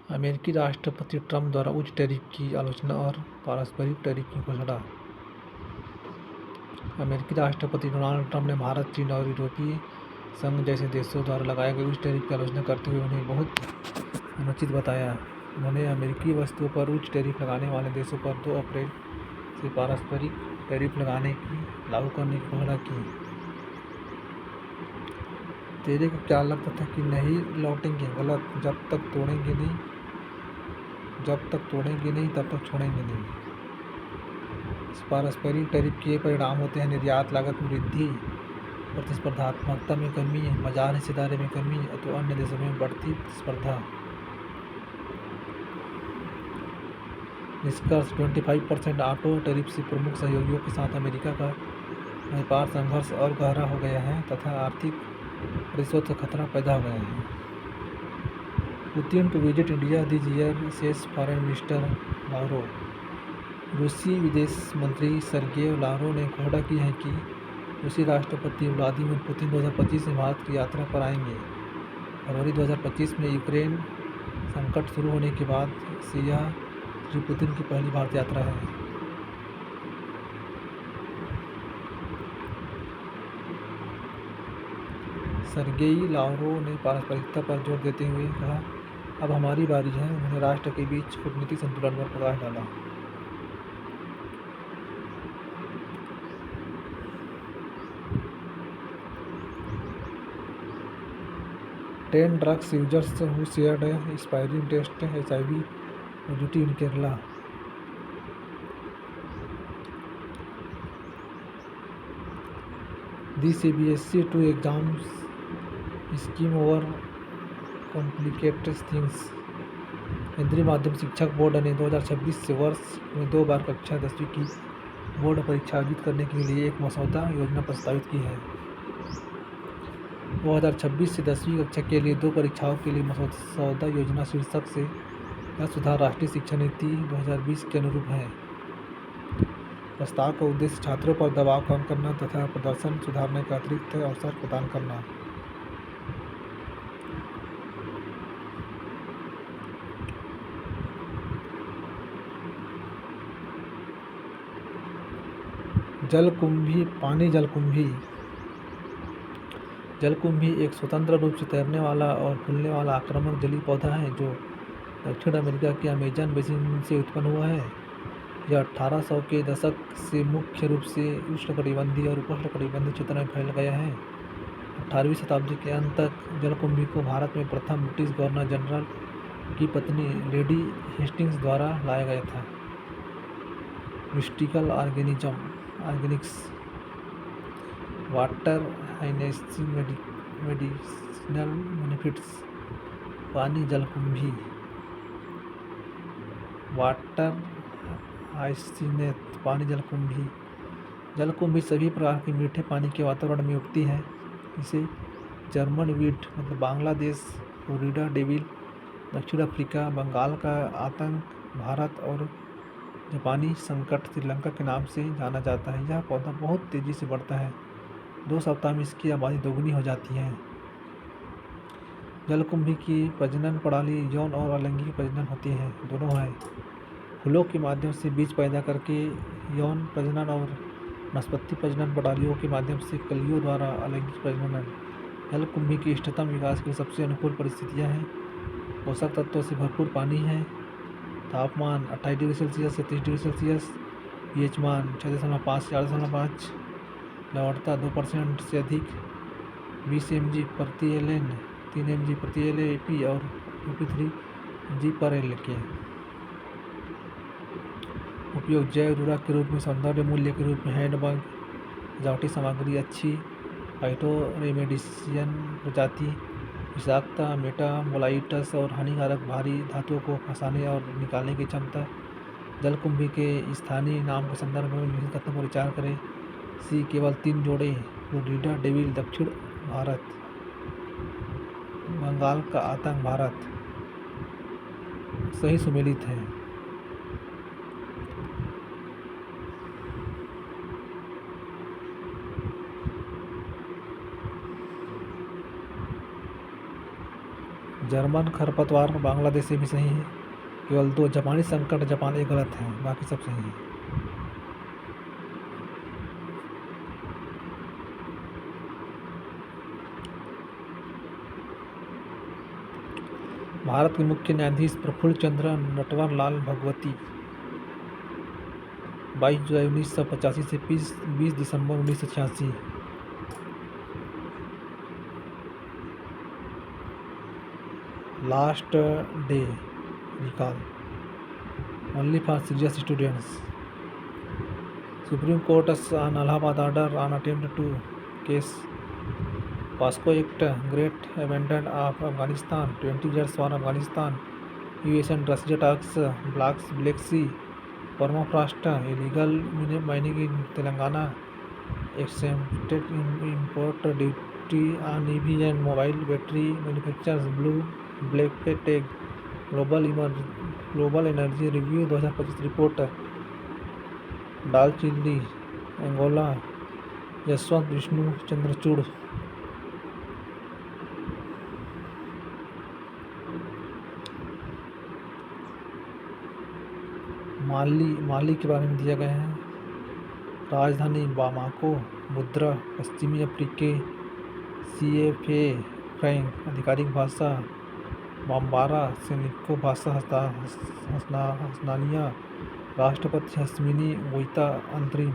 अमेरिकी राष्ट्रपति ट्रंप द्वारा उच्च टैरिफ की आलोचना और पारस्परिक टैरिफ की घोषणा। अमेरिकी राष्ट्रपति डोनाल्ड ट्रंप ने भारत, चीन और यूरोपीय संघ जैसे देशों द्वारा लगाए गए उच्च टैरिफ की आलोचना करते हुए उन्हें बहुत अनुचित बताया। उन्होंने अमेरिकी वस्तुओं पर उच्च टैरिफ लगाने वाले देशों पर 2 अप्रैल से पारस्परिक टैरिफ लागू करने की घोषणा की। तेरे को क्या लगता था कि नहीं लौटेंगे? गलत। जब तक तोड़ेंगे नहीं तब तक छोड़ेंगे नहीं। पारस्परिक टैरिफ के परिणाम होते हैं निर्यात लागत में वृद्धि, प्रतिस्पर्धात्मकता में कमी, बाजार हिस्सेदारी में कमी तो अन्य देशों में बढ़ती प्रतिस्पर्धा। निष्कर्ष 25% ऑटो टैरिफ से प्रमुख सहयोगियों के साथ अमेरिका का व्यापार संघर्ष और गहरा हो गया है तथा आर्थिक परिषद का खतरा पैदा हो गया है। Putin to visit India this year, says foreign minister Lavrov. रूसी विदेश मंत्री सर्गेई लावरोव ने घोषणा की है कि रूसी राष्ट्रपति व्लादिमीर पुतिन 2025 में भारत की यात्रा पर आएंगे। फरवरी 2025 में यूक्रेन संकट शुरू होने के बाद से यह श्री पुतिन की पहली भारत यात्रा है। सर्गेई लावरोव ने पारस्परिकता पर जोर देते हुए कहा, अब हमारी बारी है। उन्होंने राष्ट्र के बीच कूटनीतिक संतुलन पर प्रकाश डाला। Ten drugs users who shared a expiring test HIV positive in Kerala. The CBSE 2 exams scheme over complicated things. केंद्रीय माध्यमिक शिक्षक बोर्ड ने 2026 वर्ष में 2 बार कक्षा 10वीं की बोर्ड परीक्षा आयोजित करने के लिए एक मसौदा योजना प्रस्तावित की है। 2026 से 10वीं कक्षा के लिए 2 परीक्षाओं के लिए मसौदा योजना शीर्षक से यह सुधार राष्ट्रीय शिक्षा नीति 2020 के अनुरूप है। प्रस्ताव का उद्देश्य छात्रों पर दबाव कम करना तथा प्रदर्शन सुधारने का अतिरिक्त अवसर प्रदान करना। जलकुंभी पानी जलकुंभी एक स्वतंत्र रूप से तैरने वाला और फूलने वाला आक्रामक जलीय पौधा है जो दक्षिण अमेरिका के अमेज़न बेसिन से उत्पन्न हुआ है। यह 1800 के दशक से मुख्य रूप से उष्णकटिबंधीय और उपोष्णकटिबंधीय क्षेत्र में फैल गया है। 18वीं शताब्दी के अंत तक जलकुंभी को भारत में प्रथम ब्रिटिश गवर्नर जनरल की पत्नी लेडी हेस्टिंग्स द्वारा लाया गया था। Mystical organics water hyacinths medicinal benefits. पानी जलकुंभी वाटर हाइसिनेथ पानी जलकुंभी सभी प्रकार के मीठे पानी के वातावरण में उगती है। इसे जर्मन वीट मतलब बांग्लादेश, फ्लोरिडा डेविल, दक्षिण अफ्रीका, बंगाल का आतंक भारत और जापानी संकट श्रीलंका के नाम से जाना जाता है। यह पौधा बहुत तेजी से बढ़ता है। 2 सप्ताह में इसकी आबादी दोगुनी हो जाती है। जलकुंभी की प्रजनन प्रणाली यौन और अलैंगिक प्रजनन होती है, दोनों है। फूलों के माध्यम से बीज पैदा करके यौन प्रजनन और वनस्पति प्रजनन प्रणालियों के माध्यम से कलियों द्वारा अलैंगिक प्रजनन। जलकुंभी के इष्टतम विकास के लिए सबसे अनुकूल परिस्थितियां हैं। पोषक तत्वों से भरपूर पानी है। तापमान 28 डिग्री सेल्सियस से 30 डिग्री सेल्सियस। पीएच मान 6.5 से 4.5। लवणता 2% से अधिक। 20 mg प्रति एलएन, 3 mg प्रति एलएपी और 23 mg/l के। उपयोग जैव उर्वरक के रूप में, सौंदर्य मूल्य के रूप में, हैंडबैग, सजावटी सामग्री, अच्छी फाइटोरेमेडिसियन प्रजाति, विषाक्तता, मेटाबोलाइट्स और हानिकारक भारी धातुओं को फंसाने और निकालने की क्षमता। जलकुंभी के स्थानीय नाम के संदर्भ में निम्नलिखित कथनों पर विचार करें। सी केवल 3 जोड़े, फ्लोरिडा डेविल दक्षिण भारत, बंगाल का आतंक भारत सही सुमेलित है। जर्मन खरपतवार बांग्लादेश से भी सही है। केवल 2 जापानी संकट जापान एक गलत है, बाकी सब सही है। भारत के मुख्य न्यायाधीश प्रफुल्ल चंद्र नटवर लाल भगवती 22 जुलाई 1985 से 20 दिसंबर 1986। Last day recall only for serious students. Supreme court on Allahabad order on attempt to case POSCO Act Great Abandon of Afghanistan 20 years for Afghanistan US and Russia talks Black Sea permafrost illegal mining in Telangana exempted import duty on EV and mobile battery manufacturers Black Tag Global Energy Review 2025 report दालचीनी Angola Yashwant Vishnu Chandrachud. माली के बारे में दिया गया है। राजधानी Bamako, मुद्रा पश्चिमी अफ्रीकी CFA फ्रैंक, आधिकारिक भाषा बाम्बारा, सैनिकों भाषा हस्नानिया, राष्ट्रपति हस्मिनी गोइता, अंतरिम